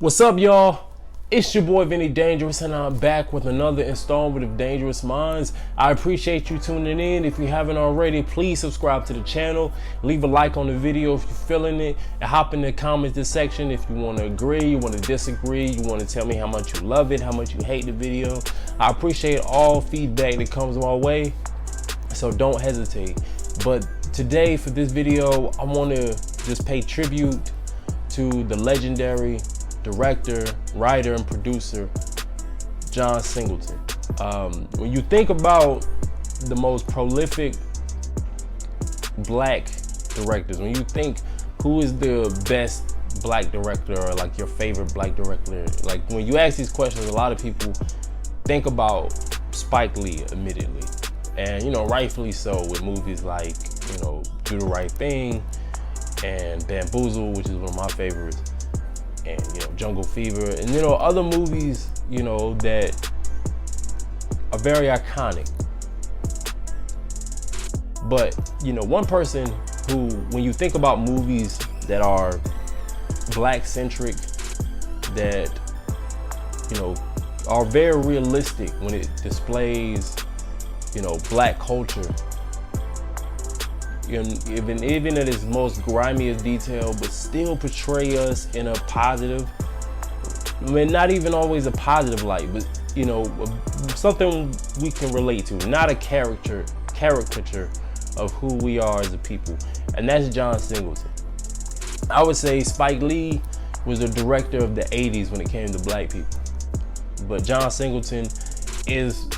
What's up, y'all? It's your boy Vinnie-Dangerous, and I'm back with another installment of Dangerous Minds. I appreciate you tuning in. If you haven't already, please subscribe to the channel. Leave a like on the video if you're feeling it, and hop in the comments section if you want to agree, you want to disagree, you want to tell me how much you love it, how much you hate the video. I appreciate all feedback that comes my way, so don't hesitate. But today, for this video, I want to just pay tribute to the legendary director, writer, and producer John Singleton. When you think about the most prolific black directors, when you think who is the best black director or like your favorite black director, like when you ask these questions, a lot of people think about Spike Lee immediately, and rightfully so, with movies like Do the Right Thing and Bamboozle, which is one of my favorites, and Jungle Fever, and other movies that are very iconic. But one person who, when you think about movies that are black centric, that are very realistic when it displays black culture, even at its most grimiest detail, but still portray us in a positive, not even always a positive light, but something we can relate to, not a caricature of who we are as a people. And that's John Singleton. I would say Spike Lee was the director of the 80s when it came to black people, but John Singleton is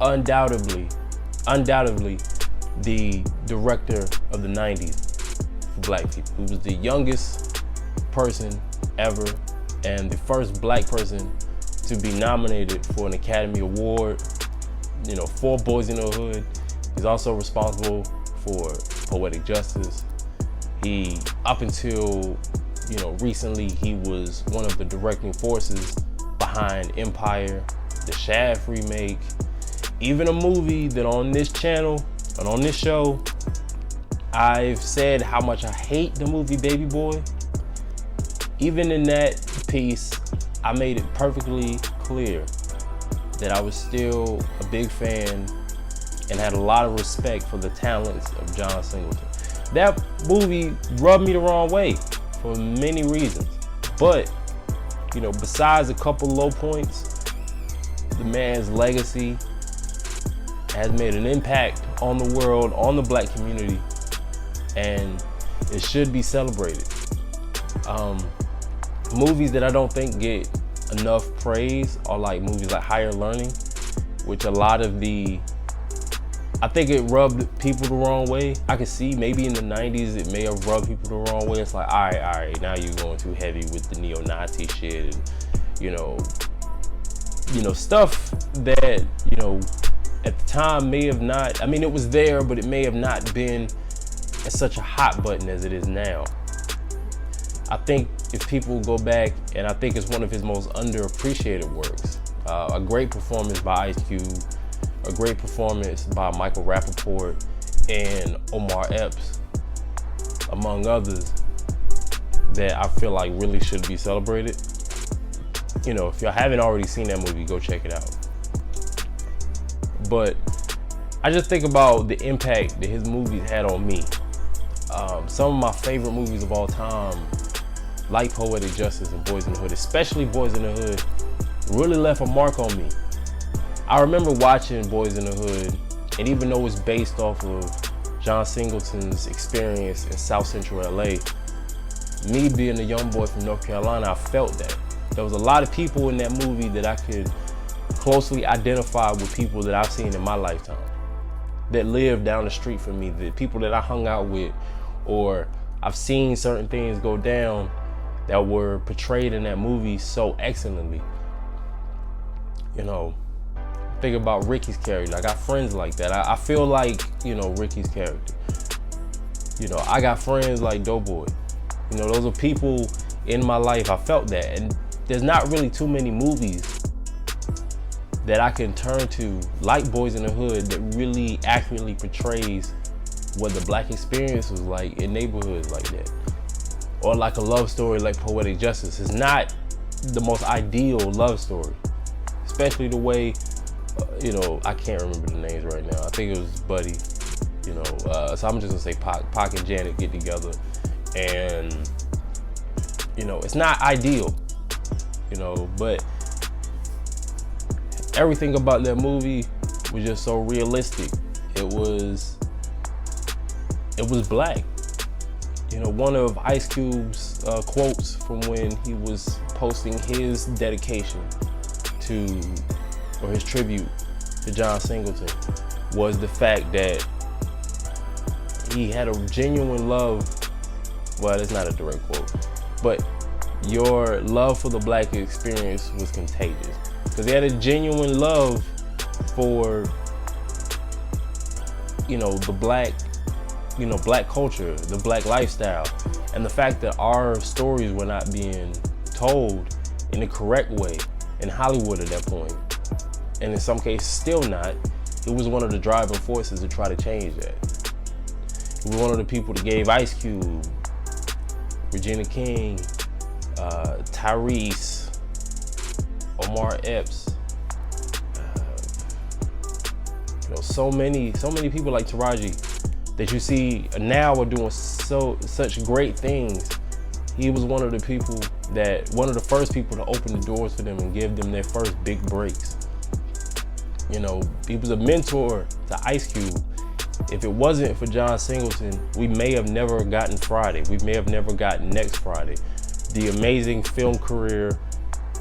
undoubtedly the director of the 90s for black people. He was the youngest person ever and the first black person to be nominated for an Academy Award, for Boys in the Hood. He's also responsible for Poetic Justice. He, up until recently, he was one of the directing forces behind Empire, the Shaft remake, even a movie that on this channel and on this show, I've said how much I hate the movie Baby Boy. Even in that piece, I made it perfectly clear that I was still a big fan and had a lot of respect for the talents of John Singleton. That movie rubbed me the wrong way for many reasons, but besides a couple low points, the man's legacy has made an impact on the world, on the black community, and it should be celebrated. Movies that I don't think get enough praise are like movies like Higher Learning, which I think it rubbed people the wrong way. I could see maybe in the 90s it may have rubbed people the wrong way. It's like, all right, now you're going too heavy with the neo-Nazi shit, and stuff that at the time may have not, it was there, but it may have not been as such a hot button as it is now. I think if people go back, and I think it's one of his most underappreciated works, a great performance by Ice Cube, a great performance by Michael Rappaport and Omar Epps, among others, that I feel like really should be celebrated. If y'all haven't already seen that movie, go check it out. But I just think about the impact that his movies had on me. Some of my favorite movies of all time, like Poetic Justice and Boys in the Hood, especially Boys in the Hood, really left a mark on me. I remember watching Boys in the Hood, and even though it's based off of John Singleton's experience in South Central LA, me being a young boy from North Carolina, I felt that. There was a lot of people in that movie that I could closely identify with, people that I've seen in my lifetime, that lived down the street from me, the people that I hung out with, or I've seen certain things go down that were portrayed in that movie so excellently. Think about Ricky's character. I got friends like that. I feel like, Ricky's character. I got friends like Doughboy. Those are people in my life. I felt that, and there's not really too many movies that I can turn to, like Boys in the Hood, that really accurately portrays what the black experience was like in neighborhoods like that. or like a love story like Poetic Justice. It's not the most ideal love story, especially the way, I can't remember the names right now. I think it was Buddy, so I'm just gonna say Pac and Janet get together, and it's not ideal, but everything about that movie was just so realistic. It was black. One of Ice Cube's quotes from when he was posting his dedication or his tribute to John Singleton was the fact that he had a genuine love. Well, it's not a direct quote, but your love for the black experience was contagious, because he had a genuine love for the black black culture, the black lifestyle, and the fact that our stories were not being told in the correct way in Hollywood at that point, and in some cases still not. It was one of the driving forces to try to change that. It was one of the people that gave Ice Cube, Regina King, Tyrese, Omar Epps, so many people like Taraji that you see now are doing such great things. He was one of the first people to open the doors for them and give them their first big breaks. He was a mentor to Ice Cube. If it wasn't for John Singleton, we may have never gotten Friday. We may have never gotten Next Friday. The amazing film career,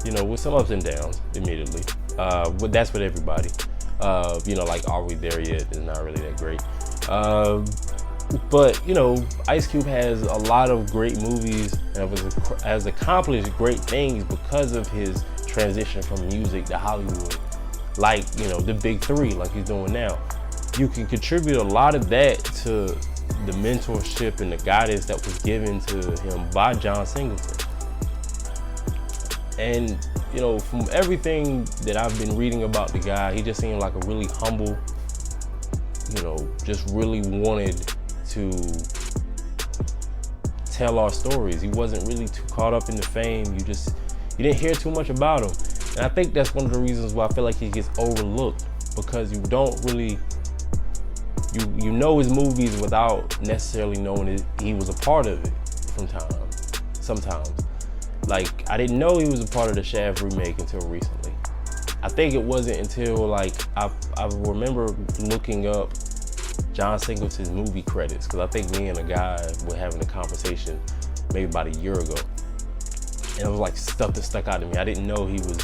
with some ups and downs, admittedly. But that's with everybody. Like Are We There Yet is not really that great. But Ice Cube has a lot of great movies and has accomplished great things because of his transition from music to Hollywood. Like, the big three, like he's doing now. You can contribute a lot of that to the mentorship and the guidance that was given to him by John Singleton. And, from everything that I've been reading about the guy, he just seemed like a really humble, just really wanted to tell our stories. He wasn't really too caught up in the fame. You didn't hear too much about him. And I think that's one of the reasons why I feel like he gets overlooked, because you don't really, you know his movies without necessarily knowing he was a part of it sometimes. Like, I didn't know he was a part of the Shaft remake until recently. I think it wasn't until I remember looking up John Singleton's movie credits, because I think me and a guy were having a conversation maybe about a year ago. And it was like stuff that stuck out to me. I didn't know he was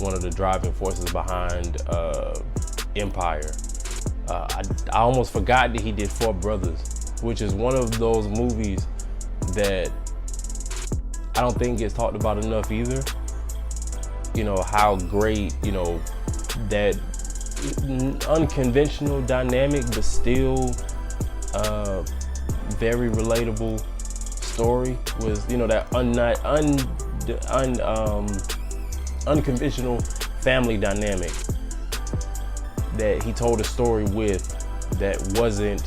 one of the driving forces behind Empire. I almost forgot that he did Four Brothers, which is one of those movies that I don't think gets talked about enough either. How great, that unconventional dynamic, but still very relatable story was, that unconventional family dynamic that he told a story with, that wasn't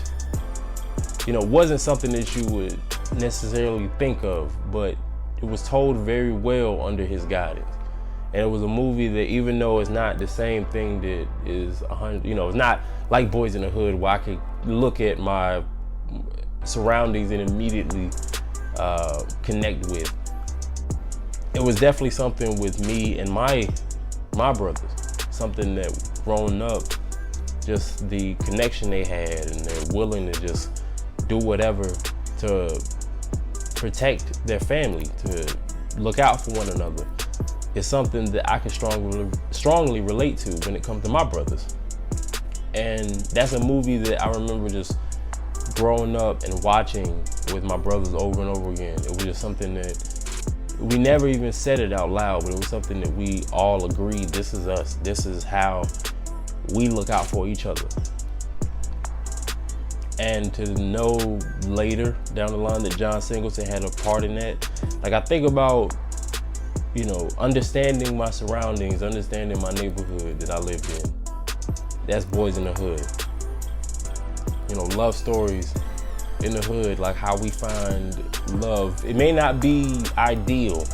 something that you would necessarily think of, but it was told very well under his guidance. And it was a movie that, even though it's not the same thing that is it's not like Boys in the Hood, where I could look at my surroundings and immediately connect with. It was definitely something with me and my brothers, something that growing up, just the connection they had, and they're willing to just do whatever to protect their family, to look out for one another. It's something that I can strongly relate to when it comes to my brothers. And that's a movie that I remember just growing up and watching with my brothers over and over again. It was just something that we never even said it out loud, but it was something that we all agreed, this is us. This is how we look out for each other. And to know later down the line that John Singleton had a part in that, I think about, understanding my surroundings, understanding my neighborhood that I lived in. That's Boys in the Hood. Love stories in the hood, like how we find love. It may not be ideal,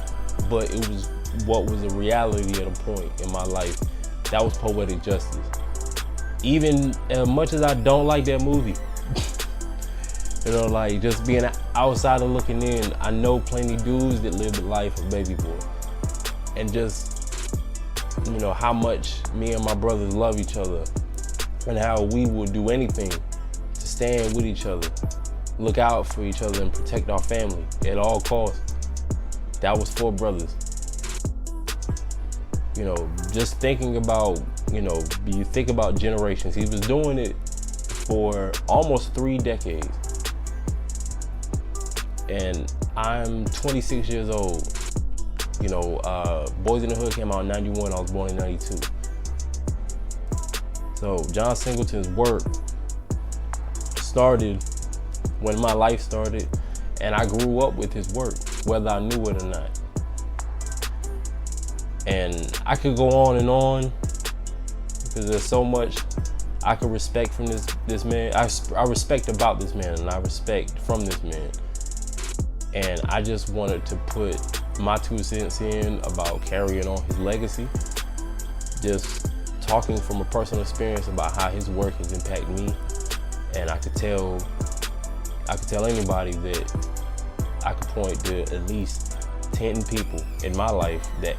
but it was what was a reality at a point in my life. That was Poetic Justice. Even as much as I don't like that movie, you know, like just being an outsider looking in, I know plenty dudes that live the life of baby boy. And just, you know, how much me and my brothers love each other and how we would do anything to stand with each other, look out for each other and protect our family at all costs. That was 4 brothers. You know, just thinking about, you know, you think about generations. He was doing it for almost 3 decades. And I'm 26 years old. You know, Boys in the Hood came out in 91, I was born in 92. So John Singleton's work started when my life started, and I grew up with his work, whether I knew it or not. And I could go on, because there's so much I could respect from this man. I respect about this man, and I respect from this man. And I just wanted to put my 2 cents in about carrying on his legacy. Just talking from a personal experience about how his work has impacted me. And I could tell anybody that I could point to at least 10 people in my life that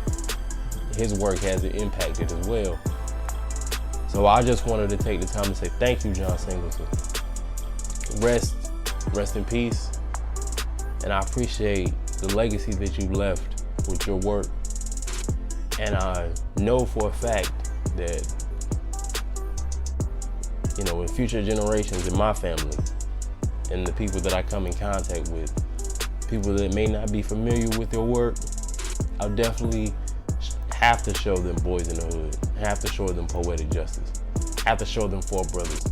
his work has impacted as well. So I just wanted to take the time to say thank you, John Singleton. Rest in peace. And I appreciate the legacy that you left with your work. And I know for a fact that, you know, in future generations in my family and the people that I come in contact with, people that may not be familiar with your work, I'll definitely have to show them Boys in the Hood, have to show them Poetic Justice, have to show them 4 brothers,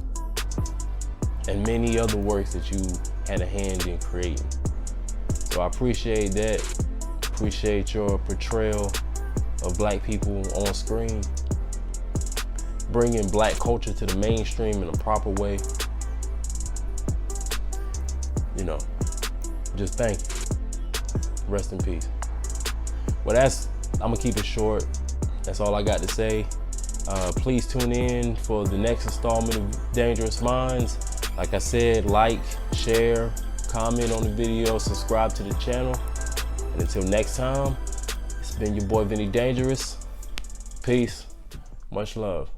and many other works that you had a hand in creating. So I appreciate that, appreciate your portrayal of black people on screen, bringing black culture to the mainstream in a proper way. You know, just thank you. Rest in peace. Well, I'm gonna keep it short. That's all I got to say. Please tune in for the next installment of Dangerous Minds. Like I said, like, share, comment on the video, subscribe to the channel. And until next time, it's been your boy Vinnie-Dangerous. Peace, much love.